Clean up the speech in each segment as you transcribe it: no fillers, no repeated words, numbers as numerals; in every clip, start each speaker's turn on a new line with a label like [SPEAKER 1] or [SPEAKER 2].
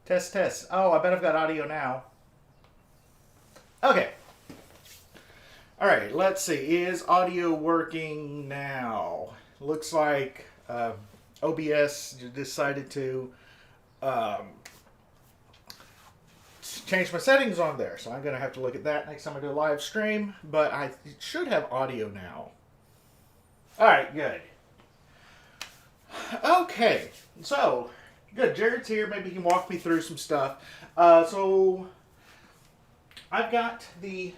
[SPEAKER 1] Test, test. Oh, I bet I've got audio now. Okay. All right, let's see. Is audio working now? Looks like OBS decided to um, change my settings on there. So I'm going to have to look at that next time I do a live stream. But I should have audio now. All right, good. Okay, so good. Jared's here. Maybe he can walk me through some stuff. So I've got the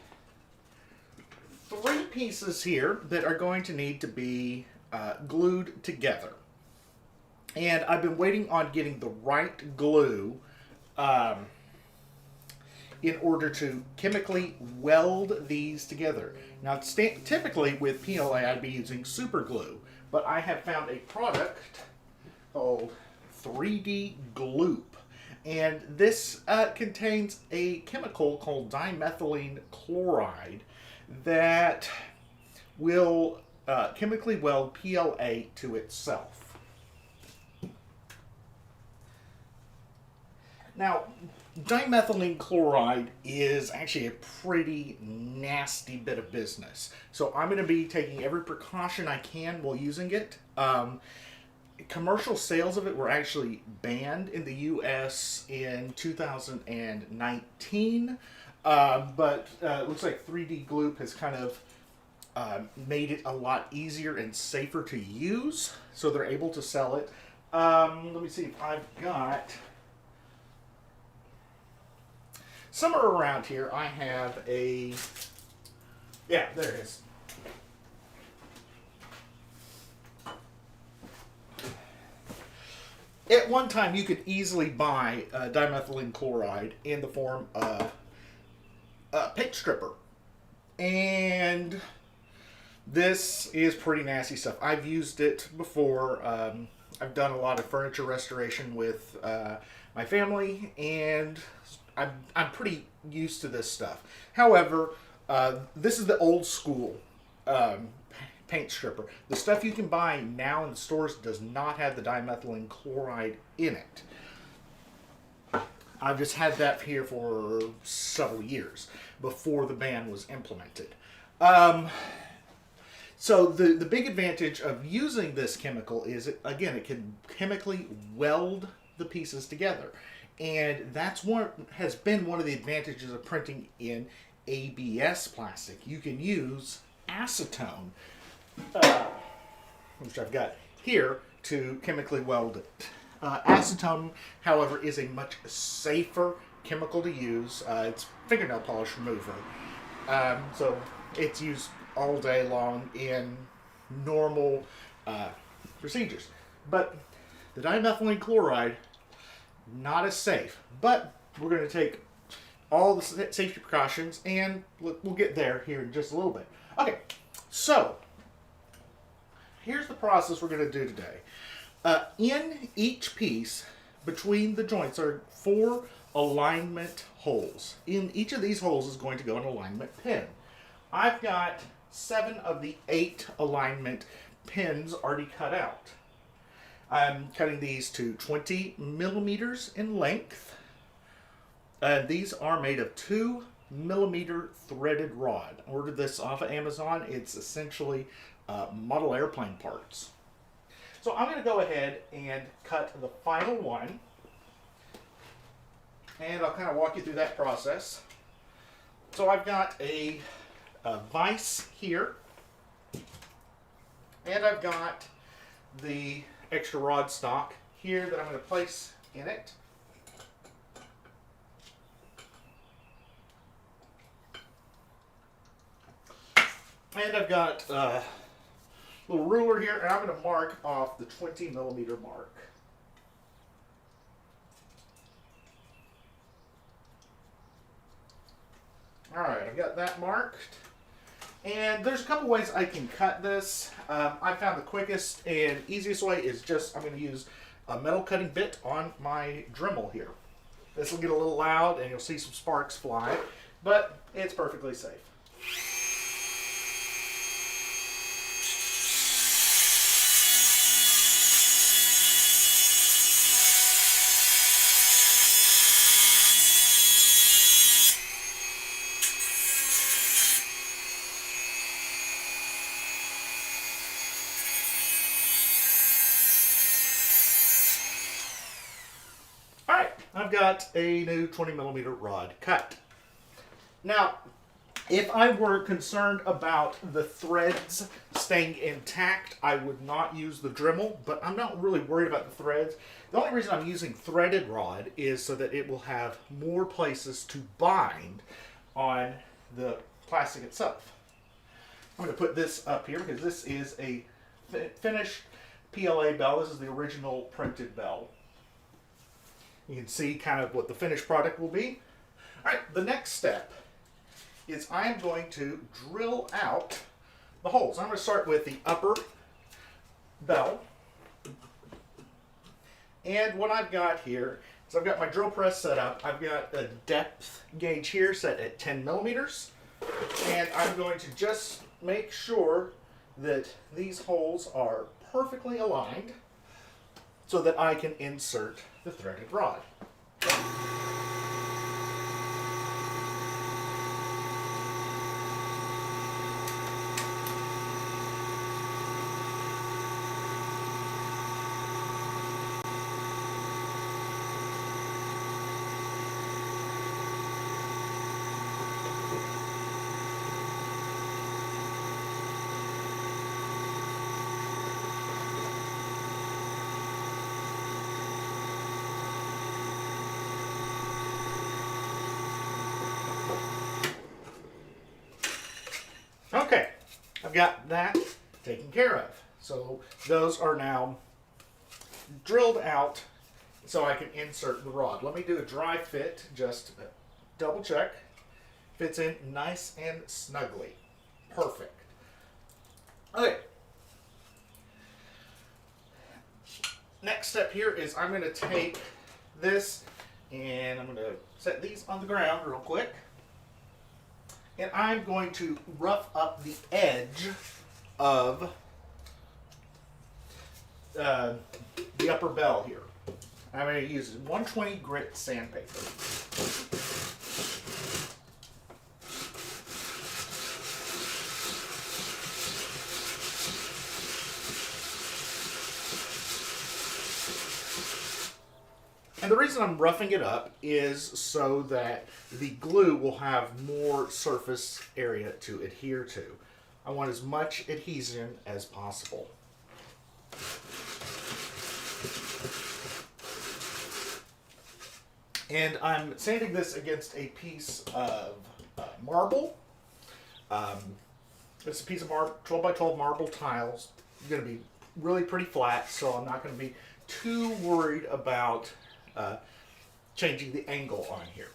[SPEAKER 1] 3 pieces here that are going to need to be glued together. And I've been waiting on getting the right glue in order to chemically weld these together. Now, typically with PLA, I'd be using super glue, but I have found a product called 3D Gloop. And this contains a chemical called dimethylene chloride that will chemically weld PLA to itself. Now, dimethylene chloride is actually a pretty nasty bit of business. So I'm going to be taking every precaution I can while using it. Commercial sales of it were actually banned in the U.S. in 2019. But it looks like 3D Gloop has kind of made it a lot easier and safer to use. So they're able to sell it. Let me see if I've got... Somewhere around here, I have a... Yeah, there it is. At one time, you could easily buy dimethylene chloride in the form of paint stripper. And this is pretty nasty stuff. I've used it before. I've done a lot of furniture restoration with my family, and I'm pretty used to this stuff. However, this is the old school paint stripper. The stuff you can buy now in the stores does not have the dimethylene chloride in it. I've just had that here for several years before the ban was implemented. So the big advantage of using this chemical is, again, it can chemically weld the pieces together. And that's what has been one of the advantages of printing in ABS plastic. You can use acetone, which I've got here, to chemically weld it. Acetone, however, is a much safer chemical to use. It's fingernail polish remover. So it's used all day long in normal procedures. But the dimethylene chloride, not as safe. But we're going to take all the safety precautions, and we'll get there here in just a little bit. Okay, so here's the process we're going to do today. In each piece, between the joints, are 4 alignment holes. In each of these holes is going to go an alignment pin. I've got 7 of the 8 alignment pins already cut out. I'm cutting these to 20 millimeters in length. These are made of 2 millimeter threaded rod. I ordered this off of Amazon. It's essentially model airplane parts. So I'm going to go ahead and cut the final one. And I'll kind of walk you through that process. So I've got a vise here. And I've got the extra rod stock here that I'm going to place in it. And I've got a little ruler here, and I'm going to mark off the 20 millimeter mark. Alright, I've got that marked. And there's a couple ways I can cut this. I found the quickest and easiest way is just, I'm going to use a metal cutting bit on my Dremel here. This will get a little loud and you'll see some sparks fly, but it's perfectly safe. I've got a new 20mm rod cut. Now, if I were concerned about the threads staying intact, I would not use the Dremel, but I'm not really worried about the threads. The only reason I'm using threaded rod is so that it will have more places to bind on the plastic itself. I'm going to put this up here because this is a finished PLA bell. This is the original printed bell. You can see kind of what the finished product will be. All right, the next step is I am going to drill out the holes. I'm going to start with the upper bell. And what I've got here is I've got my drill press set up. I've got a depth gauge here set at 10mm. And I'm going to just make sure that these holes are perfectly aligned so that I can insert the threaded rod. Okay, I've got that taken care of. So those are now drilled out so I can insert the rod. Let me do a dry fit, just double check. Fits in nice and snugly. Perfect. Okay. Next step here is I'm going to take this and I'm going to set these on the ground real quick. And I'm going to rough up the edge of the upper bell here. I'm going to use 120 grit sandpaper. And the reason I'm roughing it up is so that the glue will have more surface area to adhere to. I want as much adhesion as possible. And I'm sanding this against a piece of marble. It's a piece of 12 by 12 marble tiles. It's going to be really pretty flat, so I'm not going to be too worried about changing the angle on here.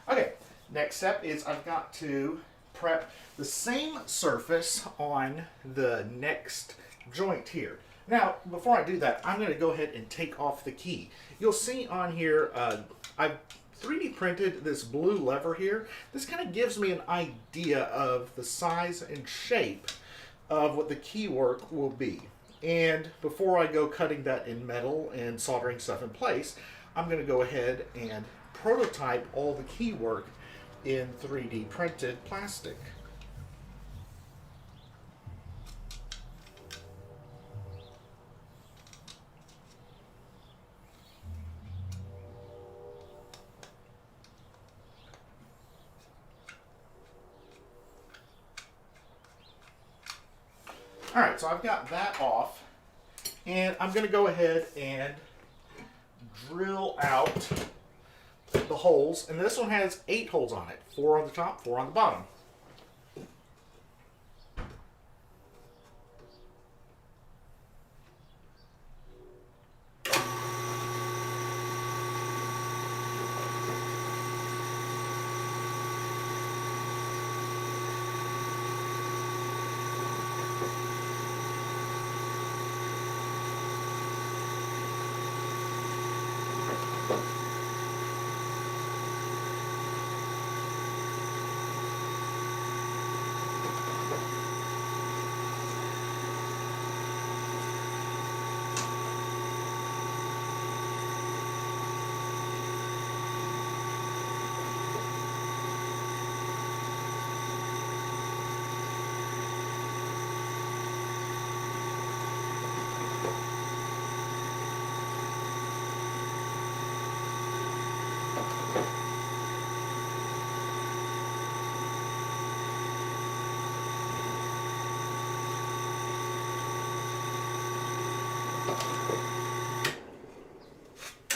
[SPEAKER 1] Okay, next step is I've got to prep the same surface on the next joint here. Now, before I do that, I'm going to go ahead and take off the key. You'll see on here, I've 3D printed this blue lever here. This kind of gives me an idea of the size and shape of what the key work will be. And before I go cutting that in metal and soldering stuff in place, I'm going to go ahead and prototype all the key work in 3D printed plastic. All right, so I've got that off, and I'm going to go ahead and drill out the holes. And this one has 8 holes on it, 4 on the top, 4 on the bottom.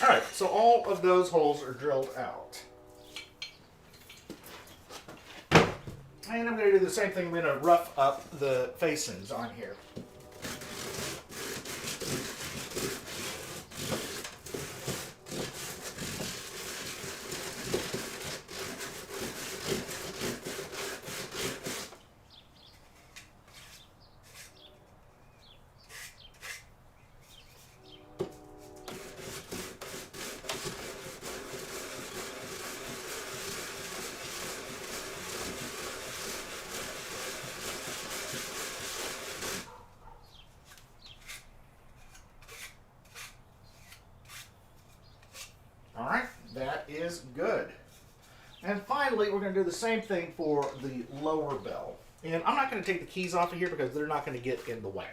[SPEAKER 1] Alright, so all of those holes are drilled out. And I'm going to do the same thing. I'm going to rough up the facings on here. Alright, that is good. And finally, we're going to do the same thing for the lower bell. And I'm not going to take the keys off of here because they're not going to get in the way.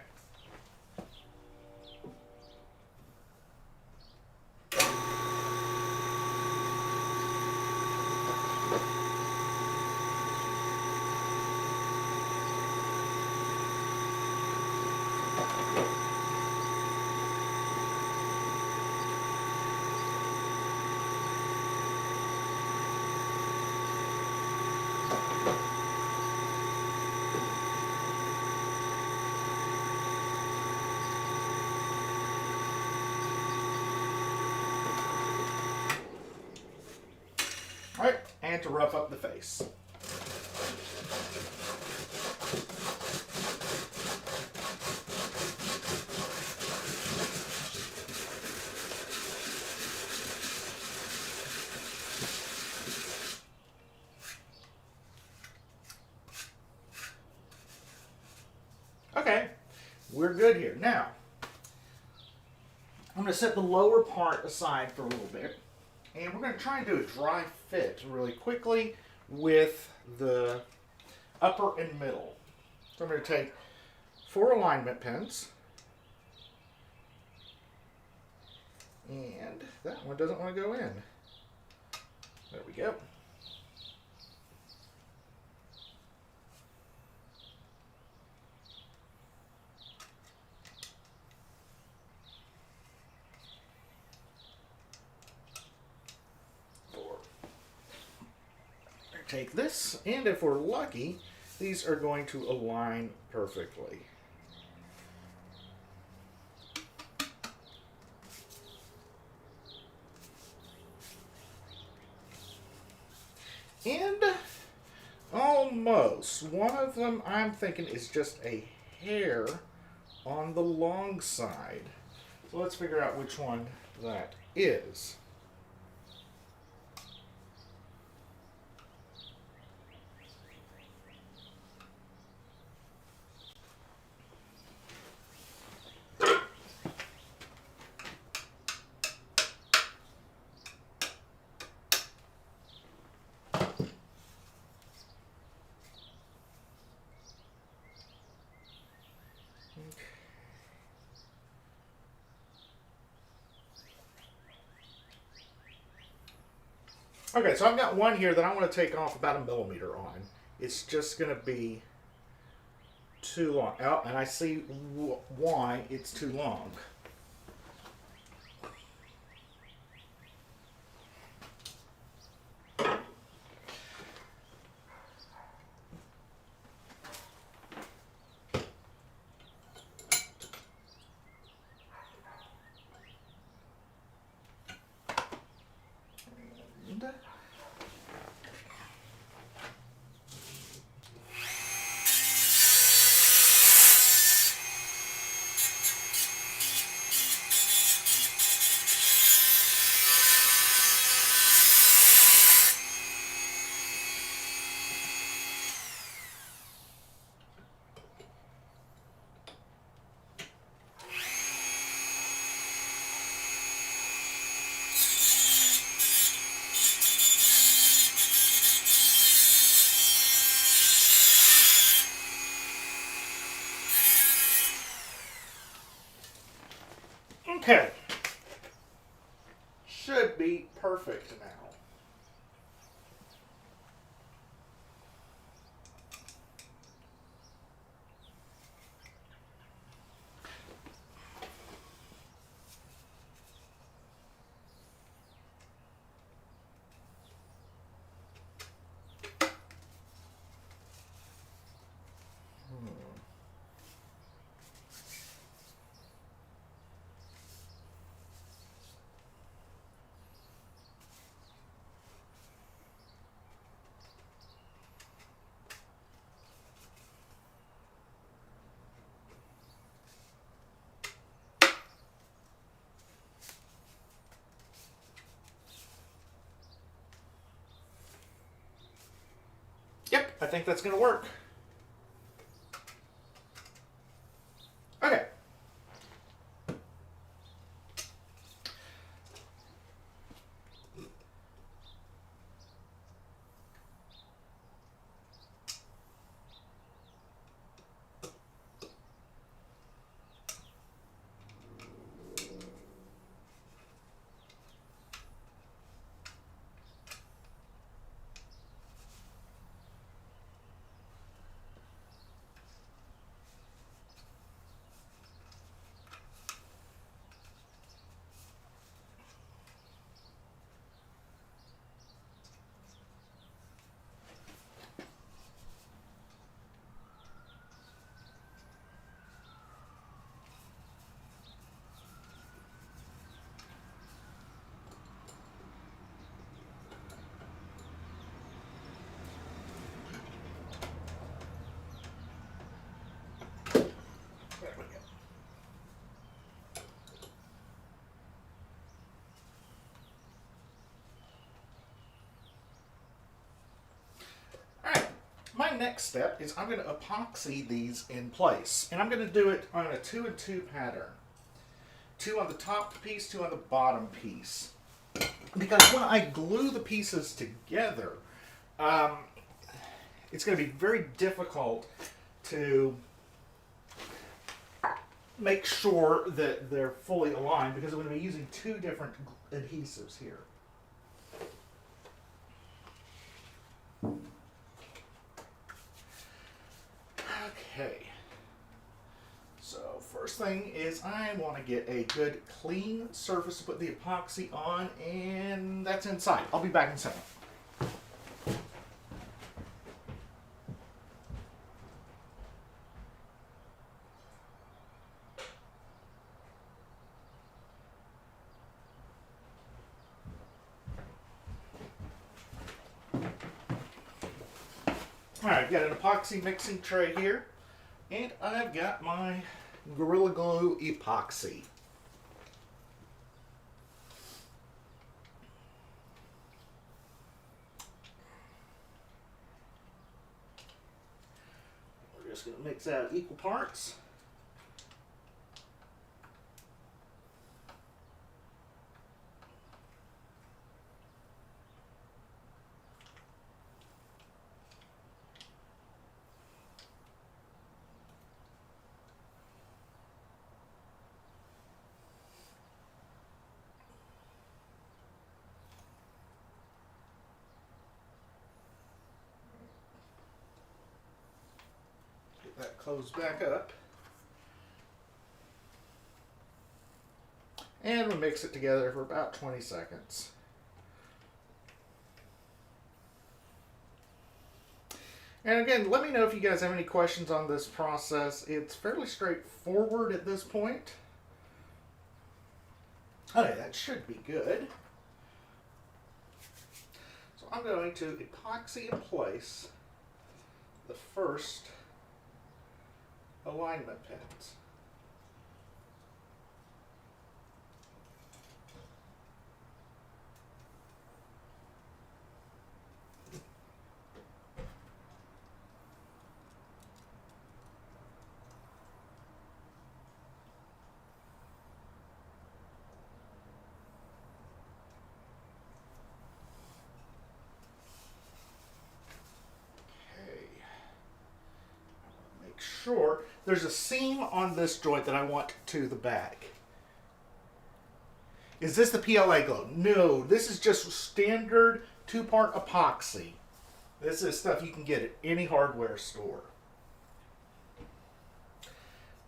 [SPEAKER 1] Alright, and to rough up the face. Okay, we're good here. Now, I'm going to set the lower part aside for a little bit. And we're going to try and do a dry fit really quickly with the upper and middle. So I'm going to take 4 alignment pins. And that one doesn't want to go in. There we go. Take this, and if we're lucky, these are going to align perfectly. And almost. One of them I'm thinking is just a hair on the long side. So let's figure out which one that is. Okay, so I've got one here that I want to take off about 1 millimeter on. It's just going to be too long. Oh, and I see why it's too long. Okay. Should be perfect now. think that's going to work. Okay. There we go. Alright, my next step is I'm going to epoxy these in place. And I'm going to do it on a 2 and 2 pattern. 2 on the top piece, 2 on the bottom piece. Because when I glue the pieces together, it's going to be very difficult to make sure that they're fully aligned because I'm going to be using 2 different adhesives here. Okay. So first thing is I want to get a good clean surface to put the epoxy on, and that's inside. I'll be back in a second. Alright, I've got an epoxy mixing tray here, and I've got my Gorilla Glue epoxy. We're just going to mix out equal parts. That closed back up. And we'll mix it together for about 20 seconds. And again, let me know if you guys have any questions on this process. It's fairly straightforward at this point. Okay, that should be good. So I'm going to epoxy in place the first alignment pins. Sure, there's a seam on this joint that I want to the back. Is this the PLA glue? No, this is just standard 2-part epoxy. This is stuff you can get at any hardware store.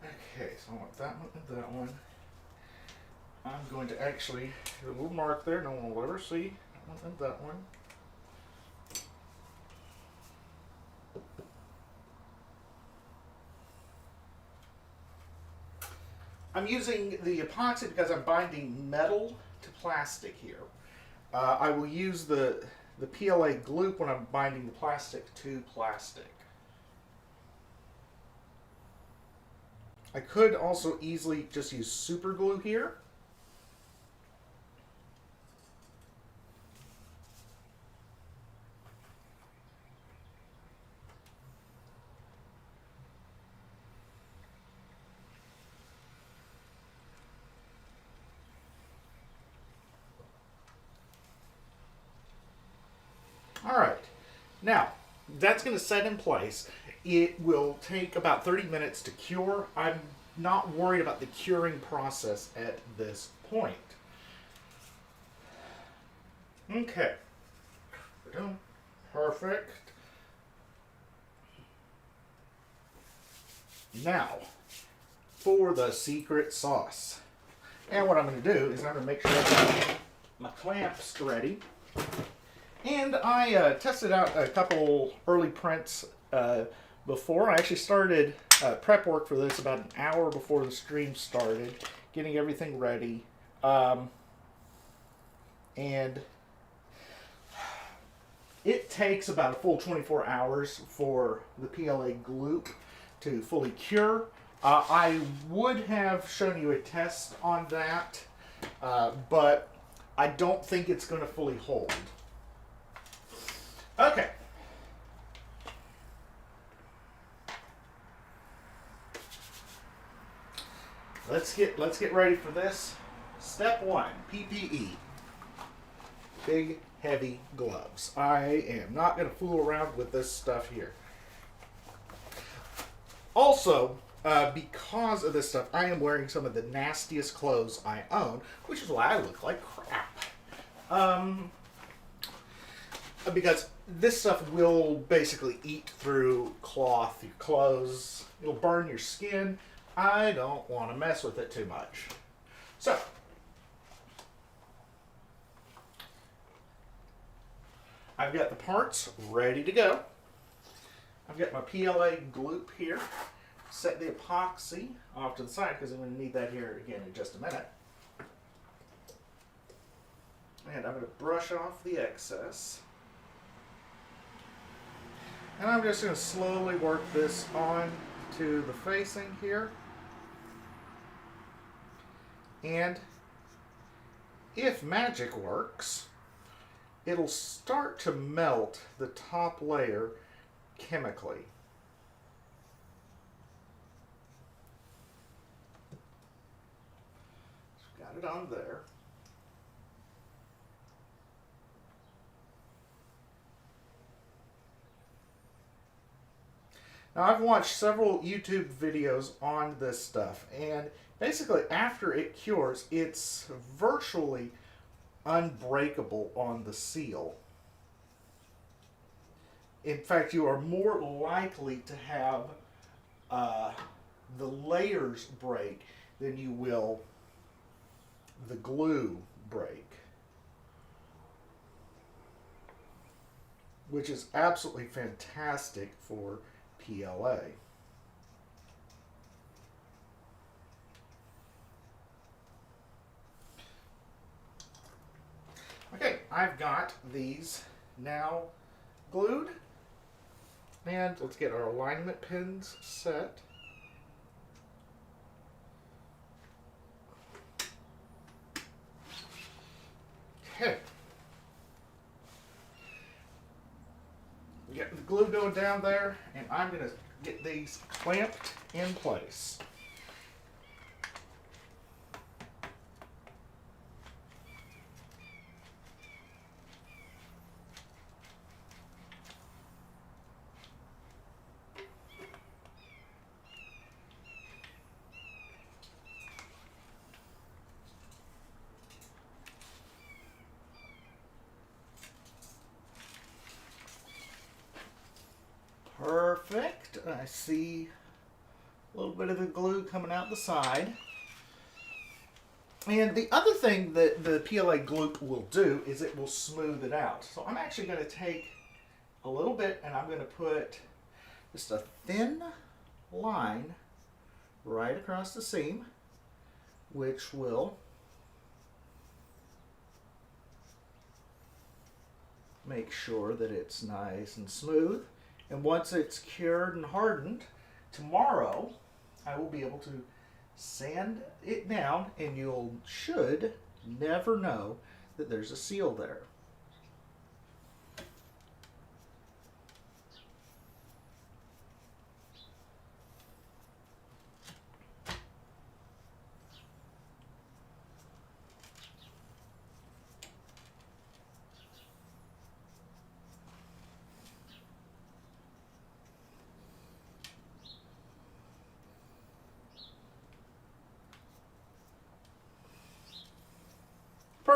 [SPEAKER 1] Okay, so I want that one and that one. I'm going to actually, a little mark there, no one will ever see. That one and that one. I'm using the epoxy because I'm binding metal to plastic here. I will use the PLA glue when I'm binding the plastic to plastic. I could also easily just use super glue here. Now, that's going to set in place. It will take about 30 minutes to cure. I'm not worried about the curing process at this point. Okay. Perfect. Now, for the secret sauce. And what I'm going to do is I'm going to make sure I've got my clamps ready. And I tested out a couple early prints before. I actually started prep work for this about an hour before the stream started, getting everything ready. And it takes about a full 24 hours for the PLA gloop to fully cure. I would have shown you a test on that, but I don't think it's going to fully hold. Okay. Let's get ready for this. Step 1, PPE. Big, heavy gloves. I am not going to fool around with this stuff here. Also, because of this stuff, I am wearing some of the nastiest clothes I own, which is why I look like crap. Because this stuff will basically eat through cloth, your clothes. It'll burn your skin. I don't want to mess with it too much. So, I've got the parts ready to go. I've got my PLA gloop here. Set the epoxy off to the side because I'm going to need that here again in just a minute. And I'm going to brush off the excess. And I'm just going to slowly work this on to the facing here. And if magic works, it'll start to melt the top layer chemically. Got it on there. Now, I've watched several YouTube videos on this stuff, and basically after it cures, it's virtually unbreakable on the seal. In fact, you are more likely to have the layers break than you will the glue break, which is absolutely fantastic for PLA. Okay, I've got these now glued, and let's get our alignment pins set. Okay. Get the glue going down there, and I'm going to get these clamped in place. Perfect. I see a little bit of the glue coming out the side. And the other thing that the PLA gloop will do is it will smooth it out. So I'm actually going to take a little bit and I'm going to put just a thin line right across the seam, which will make sure that it's nice and smooth. And once it's cured and hardened, tomorrow I will be able to sand it down, and you should never know that there's a seal there.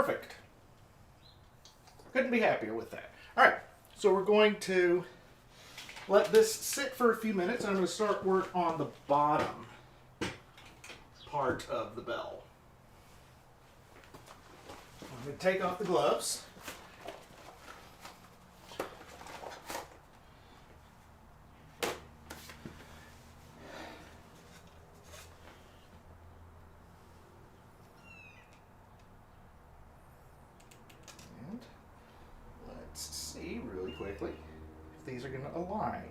[SPEAKER 1] Perfect. Couldn't be happier with that. All right, so we're going to let this sit for a few minutes. I'm going to start work on the bottom part of the bell. I'm going to take off the gloves. And let's see really quickly if these are going to align.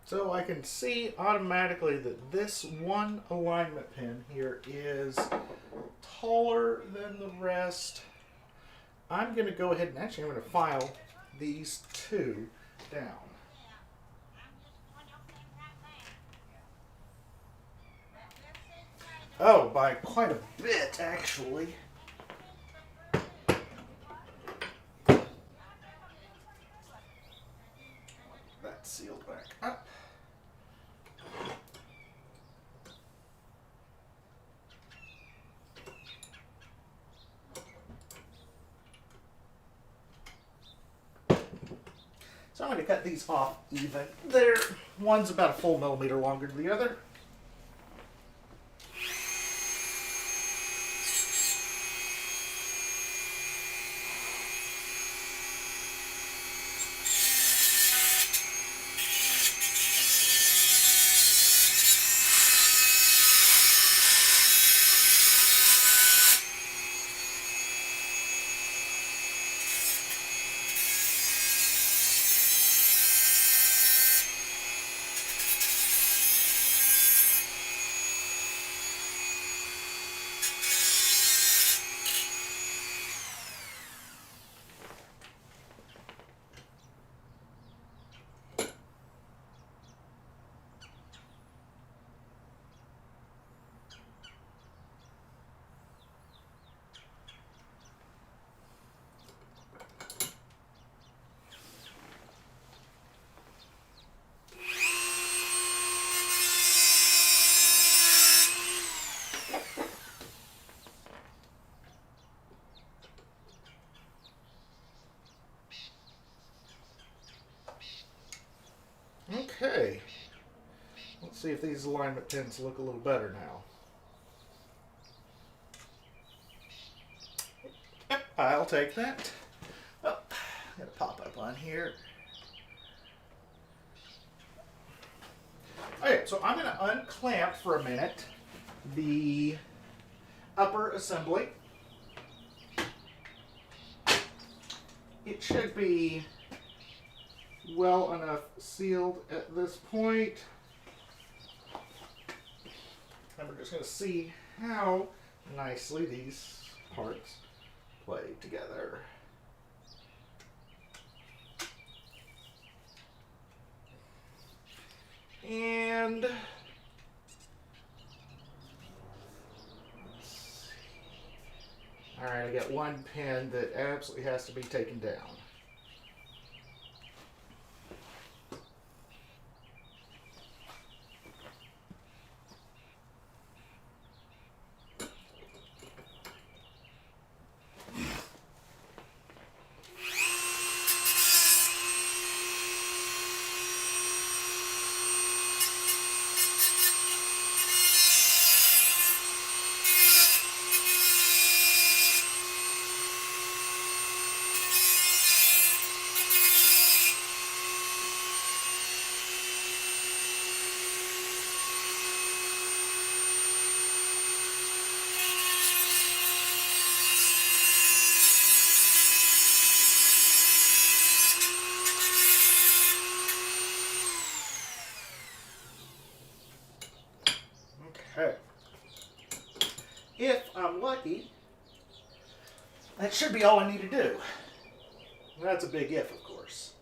[SPEAKER 1] So I can see automatically that this one alignment pin here is taller than the rest. I'm going to go ahead and actually I'm going to file these two down. Oh, by quite a bit actually. That's sealed back up. So I'm going to cut these off even. One's about a full millimeter longer than the other. Okay, let's see if these alignment pins look a little better now. Yep, I'll take that. Oh, I'm going to pop up on here. Okay, so I'm going to unclamp for a minute the upper assembly. It should be well enough sealed at this point. And we're just going to see how nicely these parts play together. And all right, I got one pin that absolutely has to be taken down. Okay. If I'm lucky, that should be all I need to do. That's a big if, of course.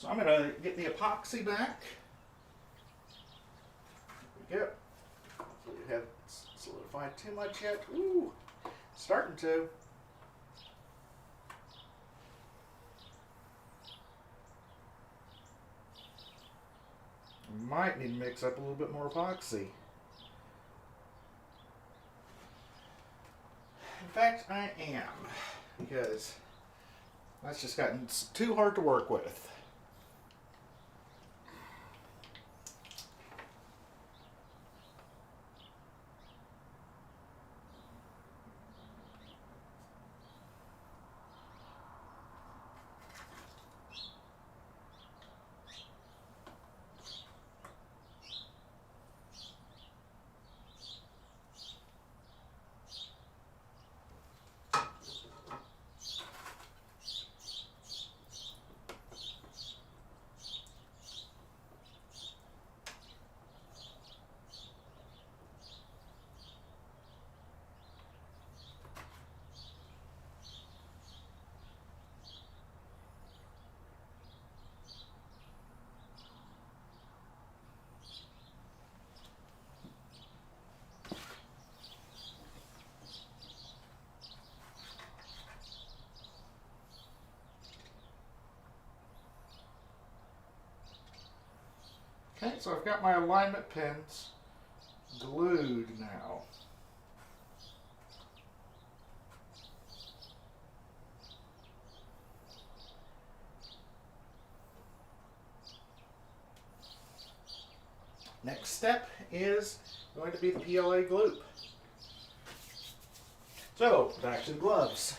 [SPEAKER 1] So I'm going to get the epoxy back. There we go. Hopefully it hasn't solidified too much yet. Ooh, starting to. Might need to mix up a little bit more epoxy. In fact, I am, because that's just gotten too hard to work with. Okay, so I've got my alignment pins glued now. Next step is going to be the PLA glue. So, back to the gloves.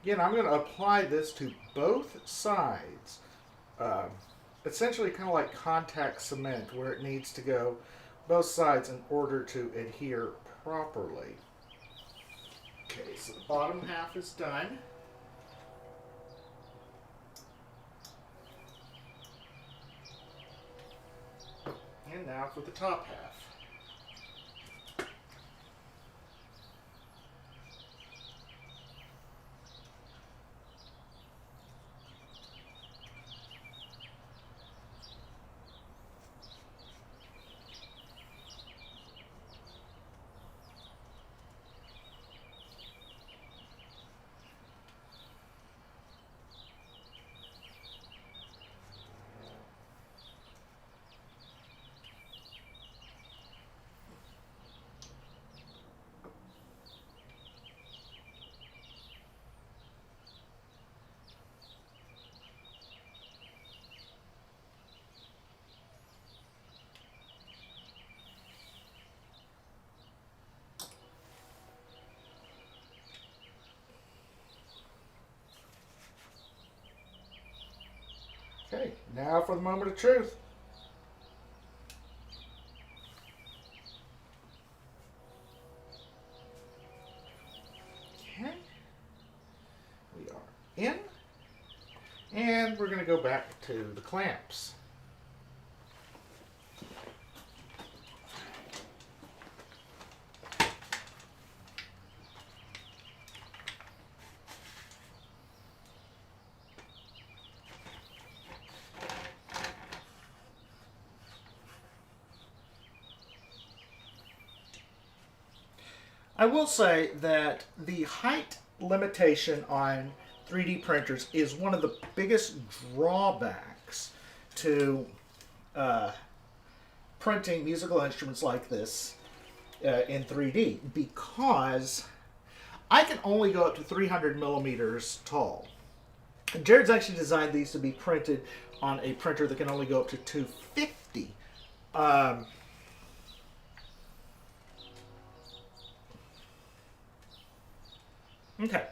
[SPEAKER 1] Again, I'm going to apply this to both sides. Essentially kind of like contact cement, where it needs to go both sides in order to adhere properly. Okay, so the bottom half is done. And now for the top half. Okay, now for the moment of truth. Okay, we are in, and we're going to go back to the clamps. I will say that the height limitation on 3D printers is one of the biggest drawbacks to printing musical instruments like this in 3D, because I can only go up to 300 millimeters tall. And Jared's actually designed these to be printed on a printer that can only go up to 250. Okay,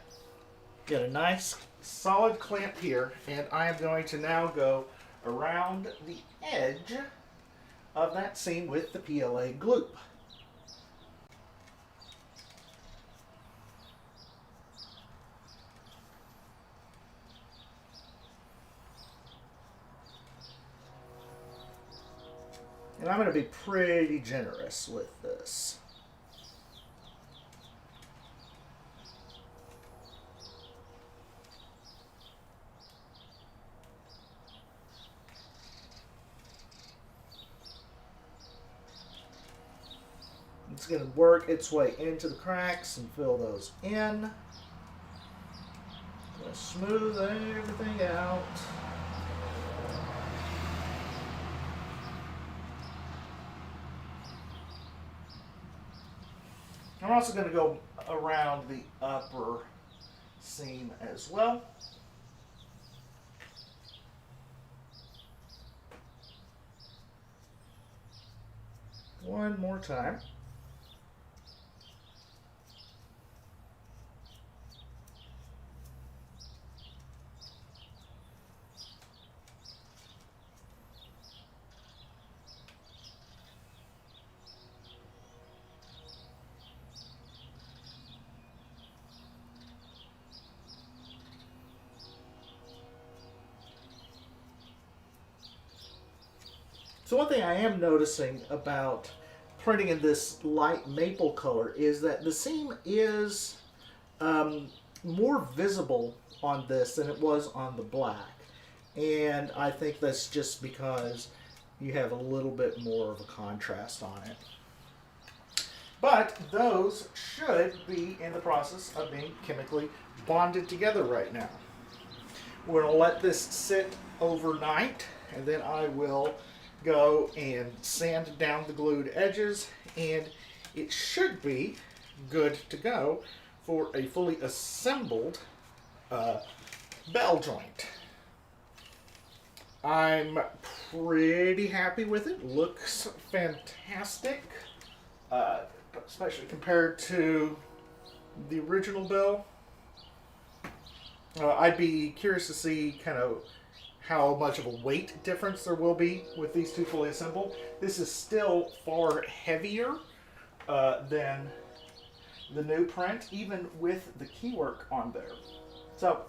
[SPEAKER 1] get a nice solid clamp here, and I am going to now go around the edge of that seam with the PLA glue. And I'm going to be pretty generous with this. It's going to work its way into the cracks and fill those in. Just smooth everything out. I'm also going to go around the upper seam as well. One more time. So one thing I am noticing about printing in this light maple color is that the seam is more visible on this than it was on the black. And I think that's just because you have a little bit more of a contrast on it. But those should be in the process of being chemically bonded together right now. We're going to let this sit overnight, and then I will go and sand down the glued edges, and it should be good to go for a fully assembled bell joint. I'm pretty happy with it. Looks fantastic, especially compared to the original bell. I'd be curious to see kind of how much of a weight difference there will be with these two fully assembled. This is still far heavier than the new print, even with the keywork on there. So,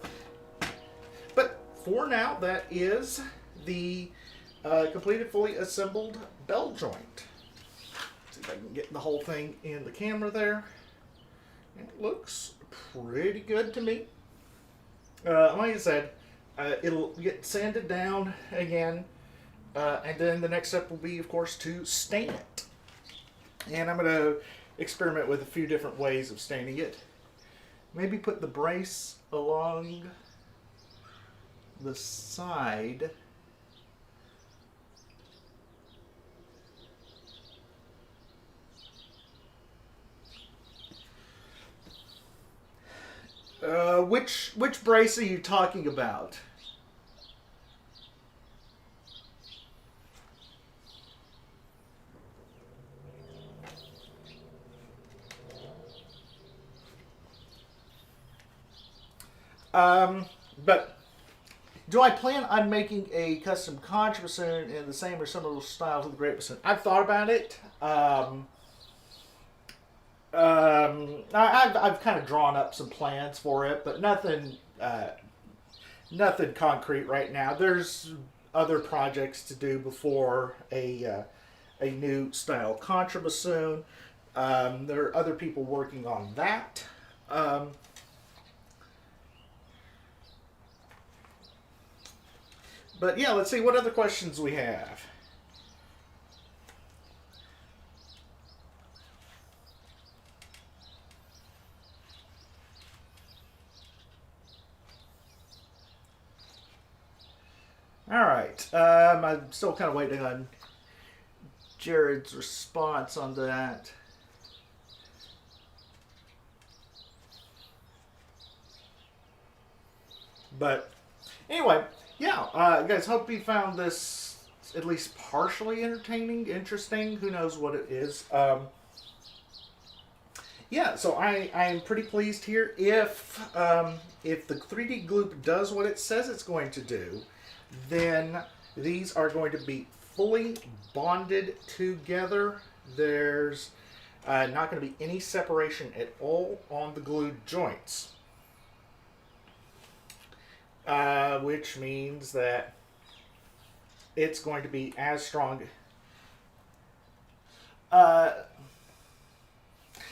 [SPEAKER 1] but for now, that is the completed fully assembled bell joint. Let's see if I can get the whole thing in the camera there. It looks pretty good to me. Like I said, it'll get sanded down again, and then the next step will be, of course, to stain it. And I'm going to experiment with a few different ways of staining it. Maybe put the brace along the side. Which brace are you talking about? But do I plan on making a custom Greatbassoon in the same or similar style to the Greatbassoon? I've thought about it. I've kind of drawn up some plans for it, but nothing concrete right now. There's other projects to do before a new style contrabassoon. There are other people working on that. But yeah, let's see what other questions we have. All right, I'm still kind of waiting on Jared's response on that. But anyway, yeah, guys, hope you found this at least partially entertaining, interesting. Who knows what it is. Yeah, so I am pretty pleased here. If the 3D gloop does what it says it's going to do, then these are going to be fully bonded together. There's not going to be any separation at all on the glued joints, which means that it's going to be as strong.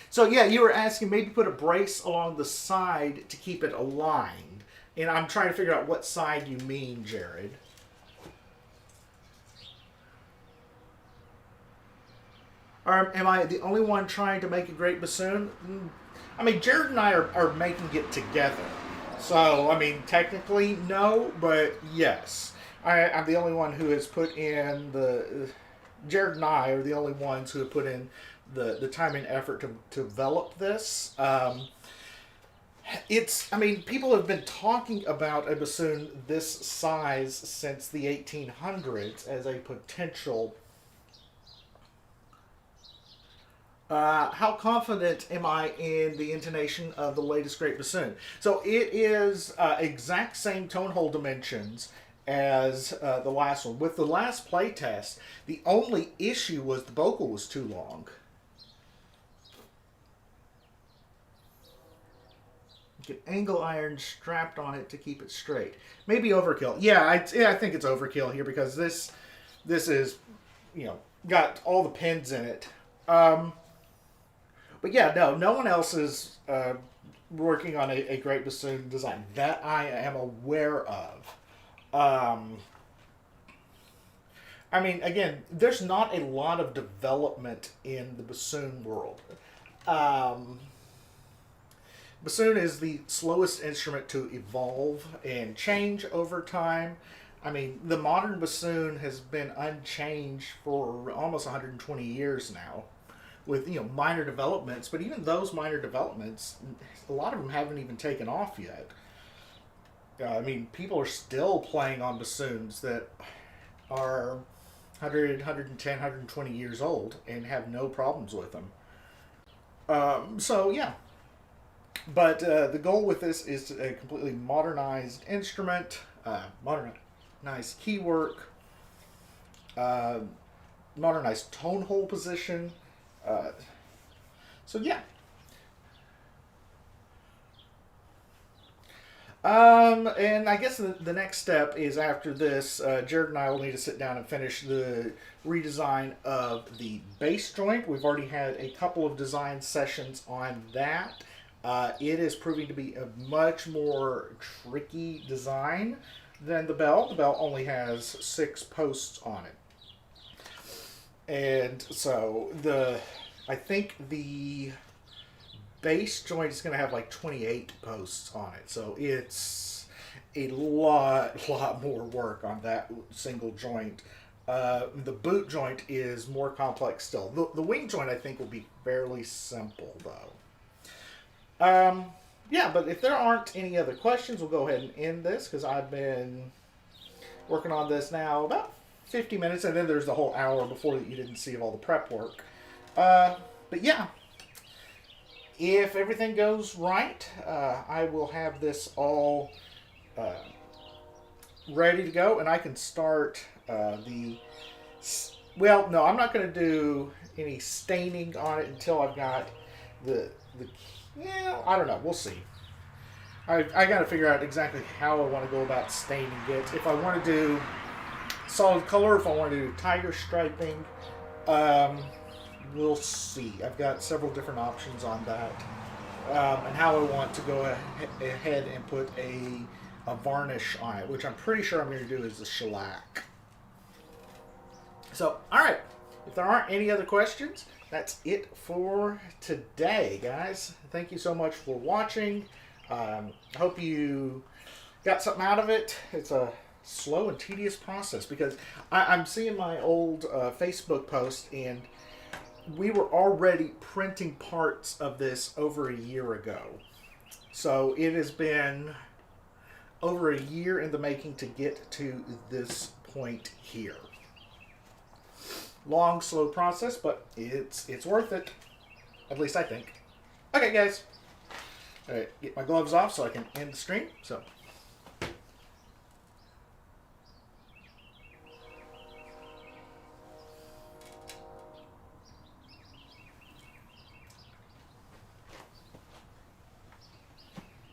[SPEAKER 1] So yeah, you were asking maybe put a brace along the side to keep it aligned. And I'm trying to figure out what side you mean, Jared. Or am I the only one trying to make a great bassoon? I mean, Jared and I are making it together. So, I mean, technically, no, but yes. I'm the only one who has put in the... Jared and I are the only ones who have put in the time and effort to develop this. I mean, people have been talking about a bassoon this size since the 1800s as a potential. How confident am I in the intonation of the latest great bassoon? So it is exact same tone hole dimensions as the last one. With the last play test, the only issue was the vocal was too long. Get angle iron strapped on it to keep it straight. Maybe overkill. Yeah, I think it's overkill here because this is, got all the pins in it. But yeah, no one else is working on a great bassoon design that I am aware of. I mean, again, there's not a lot of development in the bassoon world. Bassoon is the slowest instrument to evolve and change over time. I mean, the modern bassoon has been unchanged for almost 120 years now, with minor developments. But even those minor developments, a lot of them haven't even taken off yet. I mean, people are still playing on bassoons that are 100, 110, 120 years old and have no problems with them. So yeah. But the goal with this is a completely modernized instrument, modernized key work, modernized tone hole position. So yeah. And I guess the next step is after this, Jared and I will need to sit down and finish the redesign of the bass joint. We've already had a couple of design sessions on that. It is proving to be a much more tricky design than the bell. The bell only has 6 posts on it. And so I think the bass joint is going to have like 28 posts on it. So it's a lot more work on that single joint. The boot joint is more complex still. The wing joint I think will be fairly simple though. Yeah, but if there aren't any other questions, we'll go ahead and end this because I've been working on this now about 50 minutes, and then there's the whole hour before that you didn't see of all the prep work. But yeah, if everything goes right, I will have this all ready to go, and I can start well, no, I'm not going to do any staining on it until I've got yeah, I don't know. We'll see. I got to figure out exactly how I want to go about staining it. If I want to do solid color, if I want to do tiger striping, we'll see. I've got several different options on that. And how I want to go ahead and put a varnish on it, which I'm pretty sure I'm going to do is the shellac. So, alright. If there aren't any other questions, that's it for today, guys. Thank you so much for watching. I hope you got something out of it. It's a slow and tedious process because I'm seeing my old Facebook post, and we were already printing parts of this over a year ago. So it has been over a year in the making to get to this point here. Long, slow process, but it's worth it. At least I think. Okay, guys. All right, get my gloves off so I can end the stream. So.